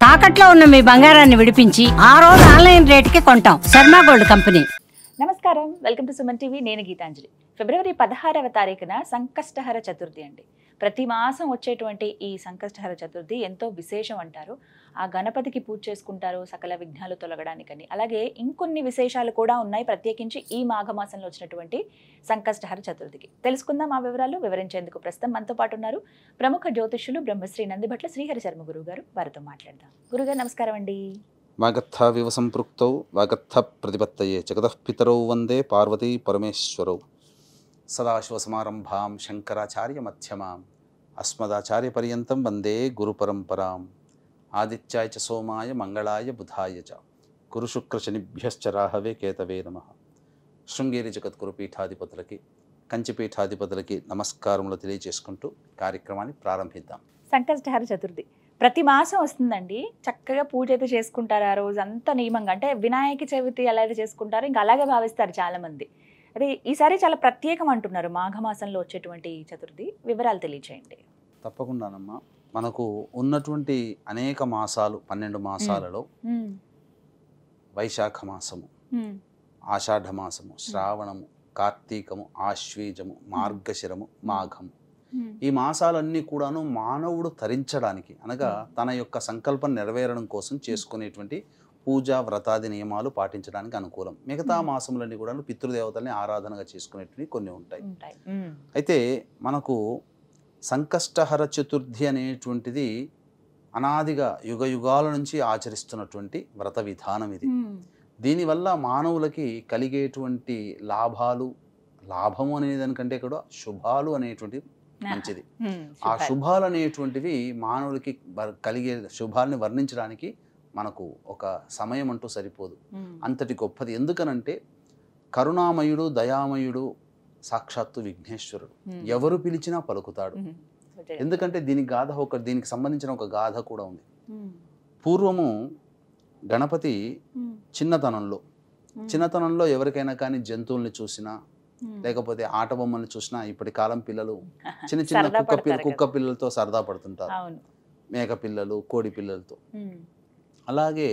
తాకట్లో ఉన్న మీ బంగారాన్ని విడిపించి ఆ రోజు ఆన్లైన్ రేటుకి కొంటాం. Sharma gold company. నమస్కారం, వెల్కమ్ టు సుమన్ టీవీ. నేను గీతాంజలి. ఫిబ్రవరి 16వ తారీఖున సంకష్టహర చతుర్థి అండి. ప్రతి మాసం వచ్చేటువంటి ఈ సంకష్టహర చతుర్థి ఎంతో విశేషం అంటారు. ఆ గణపతికి పూజ చేసుకుంటారు సకల విఘ్నాలు తొలగడానికని. అలాగే ఇంకొన్ని విశేషాలు కూడా ఉన్నాయి ప్రత్యేకించి ఈ మాఘమాసంలో వచ్చినటువంటి సంకష్టహర చతుర్థికి. తెలుసుకుందాం ఆ వివరాలు. వివరించేందుకు ప్రస్తుతం మనతో పాటు ఉన్నారు ప్రముఖ జ్యోతిష్యులు బ్రహ్మశ్రీ నందిభట్ల శ్రీహరి శర్మ గురువు గారు. వారితో మాట్లాడదాం. గురుగారు నమస్కారం అండి. వాగర్థావివ సంపృక్తౌ వాగర్థ ప్రతిపత్తయే జగతః పితరౌ వందే పార్వతీ పరమేశ్వరౌ. సదాశివసమారంభాం శంకరాచార్య మధ్యమాం అస్మదాచార్య పర్యంతం వందే గురు పరంపరాం. ఆదిత్యాయ చ సోమాయ మంగళాయ బుధాయ చ గురుశుక్రశనిభ్యశ్చ రాహవే కేతవే నమః. శృంగేరి జగద్గురు పీఠాధిపతులకి కంచిపీఠాధిపతులకి నమస్కారములు తెలియజేసుకుంటూ కార్యక్రమాన్ని ప్రారంభిద్దాం. సంకష్టహర చతుర్థి ప్రతి మాసం వస్తుందండి. చక్కగా పూజ అయితే చేసుకుంటారు ఆ రోజు అంతా నియమంగా. అంటే వినాయక చవితి ఎలా అయితే చేసుకుంటారో ఇంకా అలాగే భావిస్తారు చాలా మంది. అదే ఈసారి చాలా ప్రత్యేకం అంటున్నారు మాఘమాసంలో వచ్చేటువంటి చతుర్థి. వివరాలు తెలియచేయండి. తప్పకుండానమ్మా. మనకు ఉన్నటువంటి అనేక మాసాలు 12 మాసాలలో వైశాఖ మాసము, ఆషాఢ మాసము, శ్రావణము, కార్తీకము, ఆశ్వీజము, మార్గశిరము, మాఘము, ఈ మాసాలన్నీ కూడాను మానవుడు తరించడానికి అనగా తన యొక్క సంకల్పం నెరవేరడం కోసం చేసుకునేటువంటి పూజ వ్రతాది నియమాలు పాటించడానికి అనుకూలం. మిగతా మాసములన్నీ కూడా పితృదేవతల్ని ఆరాధనగా చేసుకునేటువంటి కొన్ని ఉంటాయి. అయితే మనకు సంకష్టహర చతుర్థి అనేటువంటిది అనాదిగా యుగ యుగాల నుంచి ఆచరిస్తున్నటువంటి వ్రత విధానం ఇది. దీనివల్ల మానవులకి కలిగేటువంటి లాభము అనేదానికంటే కూడా శుభాలు అనేటువంటి మంచిది. ఆ శుభాలు అనేటువంటివి మానవులకి కలిగే శుభాలని వర్ణించడానికి మనకు ఒక సమయం అంటూ సరిపోదు. అంతటి గొప్పది. ఎందుకనంటే కరుణామయుడు దయామయుడు సాక్షాత్తు విఘ్నేశ్వరుడు. ఎవరు పిలిచినా పలుకుతాడు. ఎందుకంటే దీనికి సంబంధించిన ఒక గాథ కూడా ఉంది. పూర్వము గణపతి చిన్నతనంలో ఎవరికైనా కానీ జంతువుల్ని చూసినా లేకపోతే ఆట బొమ్మల్ని చూసినా, ఇప్పటి కాలం పిల్లలు చిన్న చిన్న కుక్క పిల్లలతో సరదా పడుతుంటారు. మేక పిల్లలు, కోడి పిల్లలతో. అలాగే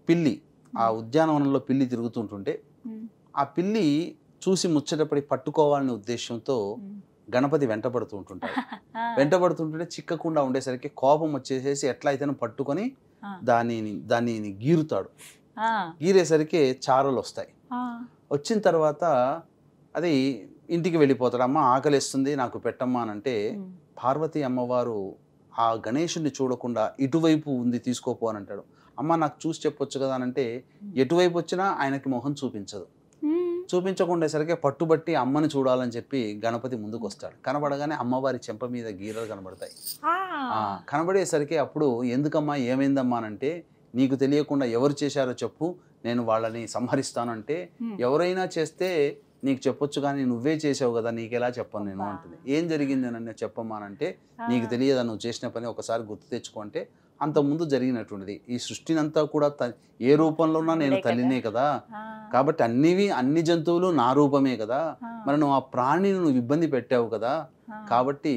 పిల్లి, ఆ ఉద్యానవనంలో పిల్లి తిరుగుతుంటుంటే ఆ పిల్లి చూసి ముచ్చటపడి పట్టుకోవాలనే ఉద్దేశంతో గణపతి వెంటబడుతుంటుంటే చిక్కకుండా ఉండేసరికి కోపం వచ్చేసేసి ఎట్లా అయితే పట్టుకొని దాన్ని గీరుతాడు. గీరేసరికి చారలు వస్తాయి. వచ్చిన తర్వాత అది ఇంటికి వెళ్ళిపోతాడు. అమ్మ ఆకలిస్తుంది, నాకు పెట్టమ్మా అని అంటే పార్వతీ అమ్మవారు ఆ గణేశుడిని చూడకుండా ఇటువైపు ఉంది తీసుకోపో అని అంటాడు. అమ్మ నాకు చూసి చెప్పొచ్చు కదా అని అంటే ఎటువైపు వచ్చినా ఆయనకి మొహం చూపించకుండేసరికి పట్టుబట్టి అమ్మని చూడాలని చెప్పి గణపతి ముందుకు వస్తాడు. కనబడగానే అమ్మవారి చెంప మీద గీరలు కనబడతాయి. కనబడేసరికి అప్పుడు ఎందుకమ్మా ఏమైందమ్మా అనంటే, నీకు తెలియకుండా ఎవరు చేశారో చెప్పు, నేను వాళ్ళని సంహరిస్తానంటే, ఎవరైనా చేస్తే నీకు చెప్పొచ్చు కానీ నువ్వే చేసావు కదా, నీకెలా చెప్పను నేను అంటుంది. ఏం జరిగింది అని చెప్పమ్మానంటే, నీకు తెలియదా నువ్వు చేసిన పని, ఒకసారి గుర్తు తెచ్చుకుంటే అంతకుముందు జరిగినటువంటిది. ఈ సృష్టినంతా కూడా ఏ రూపంలో ఉన్నా నేను తల్లినే కదా, కాబట్టి అన్ని జంతువులు నా రూపమే కదా, మరి నువ్వు ఆ ప్రాణిని నువ్వు ఇబ్బంది పెట్టావు కదా, కాబట్టి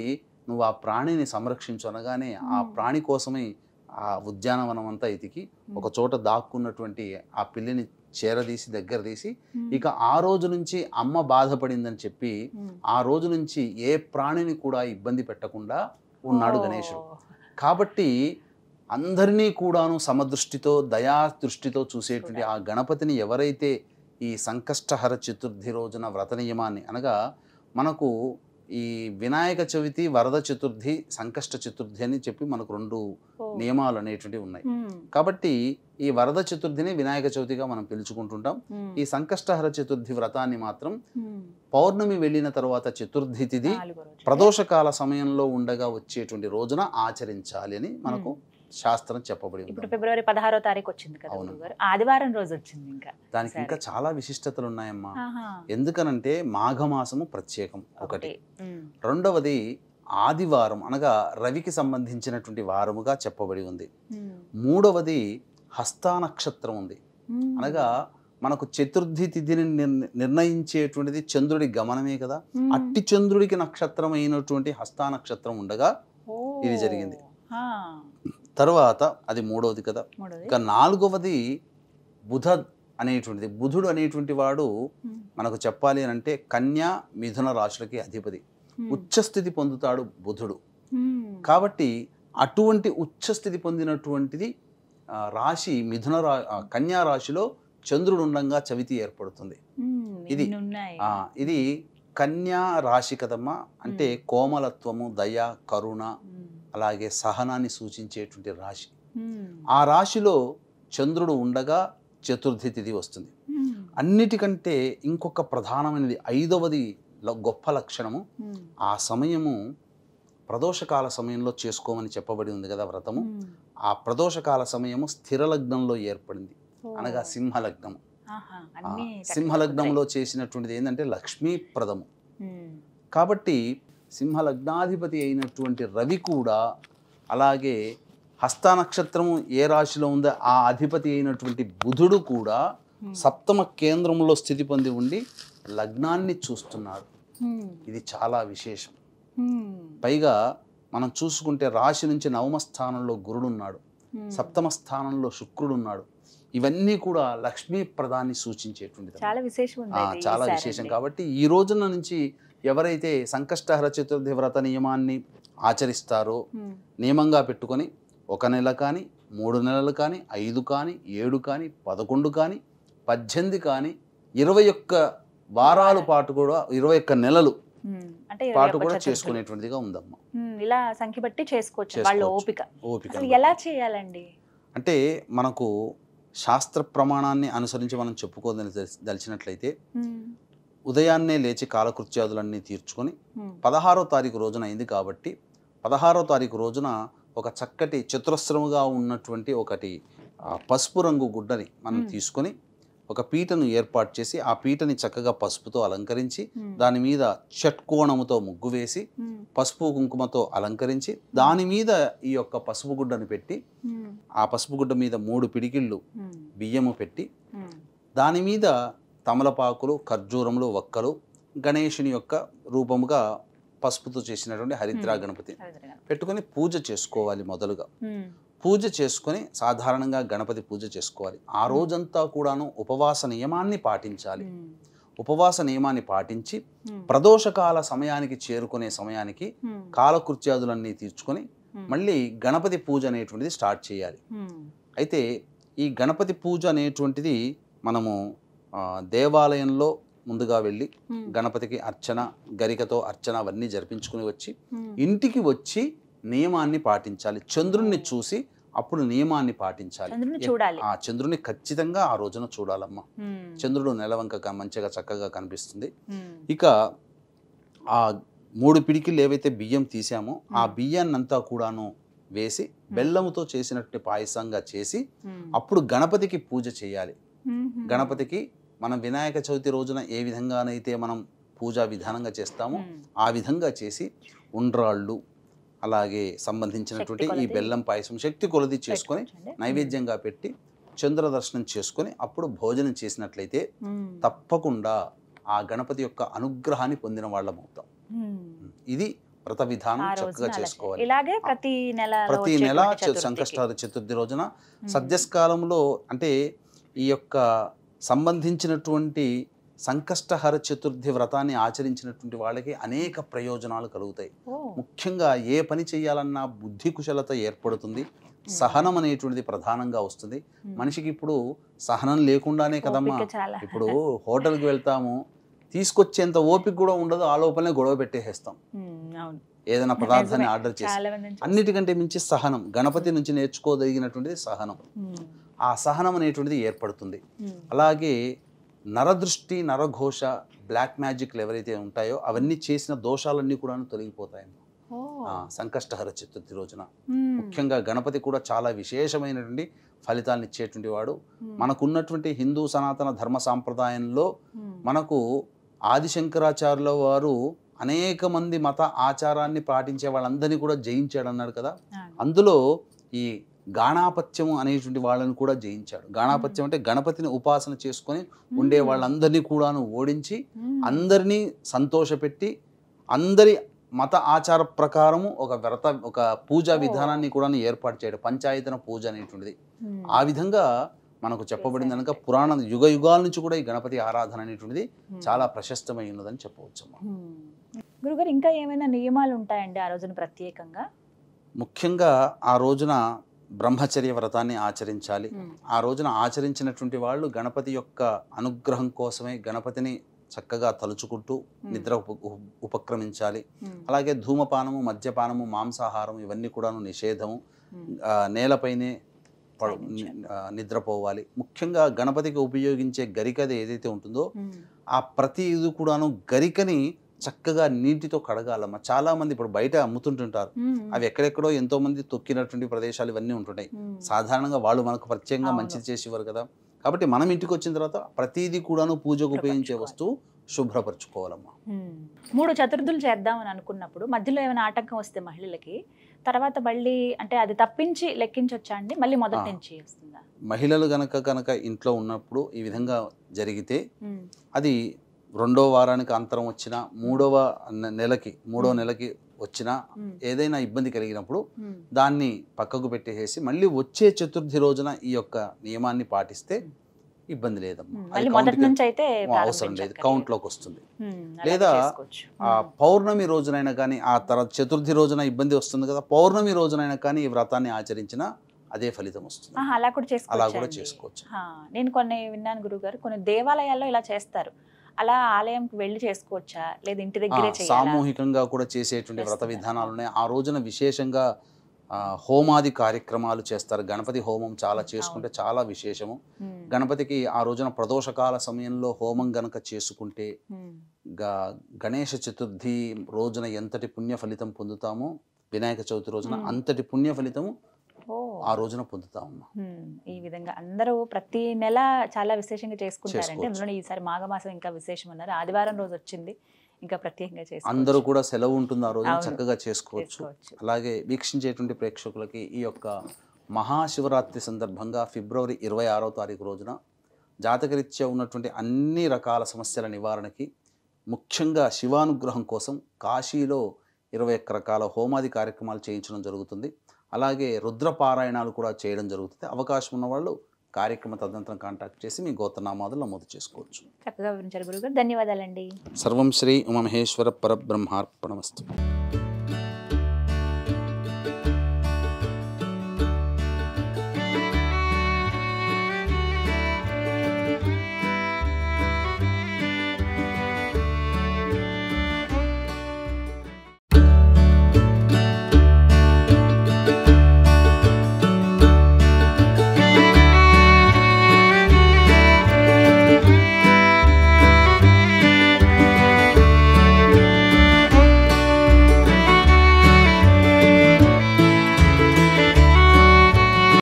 నువ్వు ఆ ప్రాణిని సంరక్షించు అనగానే ఆ ప్రాణి కోసమే ఆ ఉద్యానవనం అంతా ఎతికి ఒక చోట దాక్కున్నటువంటి ఆ పిల్లిని దగ్గర తీసి ఇక ఆ రోజు నుంచి అమ్మ బాధపడిందని చెప్పి ఆ రోజు నుంచి ఏ ప్రాణిని కూడా ఇబ్బంది పెట్టకుండా ఉన్నాడు గణేశుడు. కాబట్టి అందరినీ కూడాను సమదృష్టితో దయాదృష్టితో చూసేటువంటి ఆ గణపతిని ఎవరైతే ఈ సంకష్టహర చతుర్థి రోజున వ్రత నియమాన్ని అనగా మనకు ఈ వినాయక చవితి, వరద చతుర్థి, సంకష్ట చతుర్థి అని చెప్పి మనకు 2 నియమాలు అనేటువంటివి ఉన్నాయి. కాబట్టి ఈ వరద చతుర్థిని వినాయక చవితిగా మనం పిలుచుకుంటుంటాం. ఈ సంకష్టహర చతుర్థి వ్రతాన్ని మాత్రం పౌర్ణమి వెళ్ళిన తర్వాత చతుర్థి తిథి ప్రదోషకాల సమయంలో ఉండగా వచ్చేటువంటి రోజున ఆచరించాలి అని మనకు శాస్త్రం చెప్పబడి ఉంది. ఫిబ్రవరి 16వ తారీఖు వచ్చింది కదా, ఆదివారం రోజు వచ్చింది. దానికి ఇంకా చాలా విశిష్టతలు ఉన్నాయమ్మా. ఎందుకనంటే మాఘమాసము ప్రత్యేకం ఒకటి, రెండవది ఆదివారం అనగా రవికి సంబంధించినటువంటి వారముగా చెప్పబడి ఉంది. మూడవది హస్త నక్షత్రం ఉంది. అనగా మనకు చతుర్థి తిథిని నిర్ణయించేటువంటిది చంద్రుడి గమనమే కదా, అట్టి చంద్రుడికి నక్షత్రం అయినటువంటి హస్త నక్షత్రం ఉండగా ఇది జరిగింది. తర్వాత అది మూడవది కదా. మూడోది. ఇక నాలుగవది బుధ అనేటువంటిది. బుధుడు అనేటువంటి వాడు మనకు చెప్పాలి అని అంటే కన్యా మిథున రాశులకి అధిపతి. ఉచ్చస్థితి పొందుతాడు బుధుడు. కాబట్టి అటువంటి ఉచ్చస్థితి పొందినటువంటిది రాశి కన్యా రాశిలో చంద్రుడు ఉండగా చవితి ఏర్పడుతుంది. ఇది కన్యా రాశి కదమ్మా. అంటే కోమలత్వము, దయ, కరుణ, అలాగే సహనాన్ని సూచించేటువంటి రాశి. ఆ రాశిలో చంద్రుడు ఉండగా చతుర్థి తిథి వస్తుంది. అన్నిటికంటే ఇంకొక ప్రధానమైనది ఐదవది గొప్ప లక్షణము, ఆ సమయము ప్రదోషకాల సమయంలో చేసుకోమని చెప్పబడి ఉంది కదా వ్రతము. ఆ ప్రదోషకాల సమయము స్థిర లగ్నంలో ఏర్పడింది, అనగా సింహలగ్నము. సింహలగ్నంలో చేసినటువంటిది ఏంటంటే లక్ష్మీప్రదము. కాబట్టి సింహలగ్నాధిపతి అయినటువంటి రవి కూడా, అలాగే హస్త నక్షత్రము ఏ రాశిలో ఉందో ఆ అధిపతి అయినటువంటి బుధుడు కూడా సప్తమ కేంద్రంలో స్థితి పొంది ఉండి లగ్నాన్ని చూస్తున్నాడు. ఇది చాలా విశేషం. పైగా మనం చూసుకుంటే రాశి నుంచి నవమ స్థానంలో గురుడు ఉన్నాడు, సప్తమ స్థానంలో శుక్రుడు ఉన్నాడు. ఇవన్నీ కూడా లక్ష్మీ ప్రదాన్ని సూచించేటువంటిది, చాలా విశేషం. కాబట్టి ఈ రోజున నుంచి ఎవరైతే సంకష్టహర చతుర్థి వ్రత నియమాన్ని ఆచరిస్తారో, నియమంగా పెట్టుకొని 1 నెల కానీ, 3 నెలలు కానీ, 5 కానీ, 7 కానీ, 11 కానీ, 18 కానీ, 21 వారాల పాటు కూడా, 21 నెలలు పాటు కూడా చేసుకునేటువంటిదిగా ఉందమ్మా. ఇలా సంఖ్య బట్టి చేసుకోవచ్చు. వాళ్ళ ఓపిక ఎలా చేయాలండి అంటే మనకు శాస్త్ర ప్రమాణాన్ని అనుసరించి మనం చెప్పుకోదలిచినట్లయితే ఉదయాన్నే లేచి కాలకృత్యాదులన్నీ తీర్చుకొని 16వ తారీఖు రోజున అయింది కాబట్టి 16వ తారీఖు రోజున ఒక చక్కటి చతురస్రముగా ఉన్నటువంటి ఒకటి పసుపు రంగు గుడ్డని మనం తీసుకొని ఒక పీటను ఏర్పాటు చేసి ఆ పీటని చక్కగా పసుపుతో అలంకరించి దాని మీద షట్కోణముతో ముగ్గు వేసి పసుపు కుంకుమతో అలంకరించి దాని మీద ఈ యొక్క పసుపు గుడ్డను పెట్టి ఆ పసుపు గుడ్డ మీద 3 పిడికిళ్ళు బియ్యము పెట్టి దాని మీద తమలపాకులు, ఖర్జూరములు, వక్కలు, గణేషుని యొక్క రూపముగా పసుపుతో చేసినటువంటి హరిద్రా గణపతి పెట్టుకొని పూజ చేసుకోవాలి. మొదలుగా పూజ చేసుకొని సాధారణంగా గణపతి పూజ చేసుకోవాలి. ఆ రోజంతా కూడాను ఉపవాస నియమాన్ని పాటించాలి. ఉపవాస నియమాన్ని పాటించి ప్రదోషకాల సమయానికి చేరుకునే సమయానికి కాలకృత్యాదులన్నీ తీర్చుకొని మళ్ళీ గణపతి పూజ అనేటువంటిది స్టార్ట్ చేయాలి. అయితే ఈ గణపతి పూజ అనేటువంటిది మనము దేవాలయంలో ముందుగా వెళ్ళి గణపతికి అర్చన, గరికతో అర్చన అవన్నీ జరిపించుకుని వచ్చి ఇంటికి వచ్చి నియమాన్ని పాటించాలి. చంద్రుణ్ణి చూసి అప్పుడు నియమాన్ని పాటించాలి. ఆ చంద్రుని ఖచ్చితంగా ఆ రోజున చూడాలమ్మా. చంద్రుడు నెలవంక మంచిగా చక్కగా కనిపిస్తుంది. ఇక ఆ 3 పిడికిళ్ళు ఏవైతే బియ్యం తీసామో ఆ బియ్యాన్నంతా కూడాను వేసి బెల్లముతో చేసినట్టు పాయసంగా చేసి అప్పుడు గణపతికి పూజ చేయాలి. గణపతికి మనం వినాయక చవితి రోజున ఏ విధంగానైతే మనం పూజా విధానంగా చేస్తామో ఆ విధంగా చేసి ఉండ్రాళ్ళు అలాగే సంబంధించినటువంటి ఈ బెల్లం పాయసం శక్తి కొలది చేసుకొని నైవేద్యంగా పెట్టి చంద్ర దర్శనం చేసుకొని అప్పుడు భోజనం చేసినట్లయితే తప్పకుండా ఆ గణపతి యొక్క అనుగ్రహాన్ని పొందిన వాళ్ళం అవుతాం. ఇది వ్రత విధానం చక్కగా చేసుకోవాలి. ప్రతి నెల సంకష్టహర చతుర్థి రోజున సద్యస్కాలంలో అంటే ఈ యొక్క సంబంధించినటువంటి సంకష్టహర చతుర్థి వ్రతాన్ని ఆచరించినటువంటి వాళ్ళకి అనేక ప్రయోజనాలు కలుగుతాయి. ముఖ్యంగా ఏ పని చేయాలన్నా బుద్ధి కుశలత ఏర్పడుతుంది. సహనం అనేటువంటిది ప్రధానంగా వస్తుంది. మనిషికి ఇప్పుడు సహనం లేకుండానే కదమ్మా, ఇప్పుడు హోటల్కి వెళ్తాము, తీసుకొచ్చేంత ఓపిక కూడా ఉండదు, ఆ లోపలనే గొడవ పెట్టేసేస్తాం ఏదైనా పదార్థాన్ని ఆర్డర్ చేసి. అన్నిటికంటే మించి సహనం, గణపతి నుంచి నేర్చుకోదగినటువంటిది సహనం. ఆ సహనం అనేటువంటిది ఏర్పడుతుంది. అలాగే నరదృష్టి, నరఘోష, బ్లాక్ మ్యాజిక్లు ఎవరైతే ఉంటాయో అవన్నీ చేసిన దోషాలన్నీ కూడా తొలగిపోతాయి సంకష్టహర చతుర్థి రోజున. ముఖ్యంగా గణపతి కూడా చాలా విశేషమైనటువంటి ఫలితాలను ఇచ్చేటువంటి వాడు. మనకున్నటువంటి హిందూ సనాతన ధర్మ సాంప్రదాయంలో మనకు ఆదిశంకరాచార్యుల వారు అనేక మంది మత ఆచారాన్ని పాటించే వాళ్ళందరినీ కూడా జయించాడు అన్నాడు కదా. అందులో ఈ గాణాపత్యము అనేటువంటి వాళ్ళని కూడా జయించాడు. గాణాపత్యం అంటే గణపతిని ఉపాసన చేసుకొని ఉండే వాళ్ళందరినీ కూడాను ఓడించి అందరినీ సంతోషపెట్టి అందరి మత ఆచార ప్రకారము ఒక పూజా విధానాన్ని కూడా ఏర్పాటు చేయడం, పంచాయతన పూజ అనేటువంటిది ఆ విధంగా మనకు చెప్పబడింది కనుక పురాణ యుగ యుగాల నుంచి కూడా ఈ గణపతి ఆరాధన అనేటువంటిది చాలా ప్రశస్తమై ఉన్నదని చెప్పవచ్చమ్మా. గురుగారు ఇంకా ఏమైనా నియమాలు ఉంటాయండి ఆ రోజున ప్రత్యేకంగా? ముఖ్యంగా ఆ రోజున బ్రహ్మచర్య వ్రతాన్ని ఆచరించాలి. ఆ రోజున ఆచరించినటువంటి వాళ్ళు గణపతి యొక్క అనుగ్రహం కోసమే గణపతిని చక్కగా తలుచుకుంటూ నిద్ర ఉపక్రమించాలి. అలాగే ధూమపానము, మద్యపానము, మాంసాహారం ఇవన్నీ కూడాను నిషేధము. నేలపైనే నిద్రపోవాలి. ముఖ్యంగా గణపతికి ఉపయోగించే గరికది ఏదైతే ఉంటుందో ఆ ప్రతి ఇది కూడాను గరికని చక్కగా నీటితో కడగాలమ్మా. చాలా మంది ఇప్పుడు బయట అమ్ముతుంటుంటారు, అవి ఎక్కడెక్కడో ఎంతో మంది తొక్కినటువంటి ప్రదేశాలు ఇవన్నీ ఉంటున్నాయి. సాధారణంగా వాళ్ళు మనకు ప్రత్యేకంగా మంచిది చేసేవారు కదా. కాబట్టి మనం ఇంటికి వచ్చిన తర్వాత ప్రతిదీ కూడాను పూజకు ఉపయోగించే వస్తువు శుభ్రపరచుకోవాలమ్మా. 3 చతుర్థులు చేద్దామని అనుకున్నప్పుడు మధ్యలో ఏమైనా ఆటంకం వస్తే మహిళలకి తర్వాత మళ్ళీ అంటే అది తప్పించి లెక్కించొచ్చా అండి? మళ్ళీ మొదటి నుంచి వస్తుందా? మహిళలు గనక ఇంట్లో ఉన్నప్పుడు ఈ విధంగా జరిగితే అది 2వ వారానికి అంతరం వచ్చినా, 3వ నెలకి వచ్చినా ఏదైనా ఇబ్బంది కలిగినప్పుడు దాన్ని పక్కకు పెట్టేసి మళ్ళీ వచ్చే చతుర్థి రోజున ఈ యొక్క నియమాన్ని పాటిస్తే ఇబ్బంది లేదమ్మా. అవసరం లేదు, కౌంట్ లోకి వస్తుంది. లేదా పౌర్ణమి రోజునైనా కానీ, ఆ తర్వాత చతుర్థి రోజున ఇబ్బంది వస్తుంది కదా, పౌర్ణమి రోజునైనా కానీ ఈ వ్రతాన్ని ఆచరించినా అదే ఫలితం వస్తుంది. అలా కూడా చేసుకోవచ్చు. నేను కొన్ని విన్నాను గురుగారు, కొన్ని దేవాలయాల్లో ఇలా చేస్తారు. అలా ఆలయంకి వెళ్ళి చేసుకోవచ్చా, లేదా ఇంటి దగ్గరే సామూహికంగా కూడా చేసేటువంటి వ్రత విధానాలు ఉన్నాయి. ఆ రోజున విశేషంగా హోమాది కార్యక్రమాలు చేస్తారు. గణపతి హోమం చాలా చేసుకుంటే చాలా విశేషము. గణపతికి ఆ రోజున ప్రదోషకాల సమయంలో హోమం గనక చేసుకుంటే గణేష చతుర్థి రోజున ఎంతటి పుణ్య ఫలితం పొందుతామో వినాయక చవితి రోజున అంతటి పుణ్య ఫలితము ఆ రోజున పొందుతామమ్మా. ఈ విధంగా అందరూ ప్రతి నెల చాలా విశేషంగా చేసుకుంటారంటే అందులో ఈసారి మాఘమాసం ఇంకా విశేషం అన్నారు. ఆదివారం రోజు వచ్చింది, ఇంకా ప్రత్యేకంగా చేసుకోవచ్చు. అందరూ కూడా సెలవు ఉంటుంది ఆ రోజు, చక్కగా చేసుకోవచ్చు. అలాగే వీక్షించేటువంటి ప్రేక్షకులకి ఈ యొక్క మహాశివరాత్రి సందర్భంగా ఫిబ్రవరి 26వ తారీఖు రోజున జాతకరీత్యా ఉన్నటువంటి అన్ని రకాల సమస్యల నివారణకి, ముఖ్యంగా శివానుగ్రహం కోసం కాశీలో 21 రకాల హోమాది కార్యక్రమాలు చేయించడం జరుగుతుంది. అలాగే రుద్రపారాయణాలు కూడా చేయడం జరుగుతుంది. అవకాశం ఉన్నవాళ్ళు కార్యక్రమ తదనంతరం కాంటాక్ట్ చేసి మీ గోత్రనామాలు నమోదు చేసుకోవచ్చు. చక్కగా వివరించారు గురుగారు, ధన్యవాదాలండి. సర్వం శ్రీ ఉమామహేశ్వర పరబ్రహ్మార్పణమస్తు.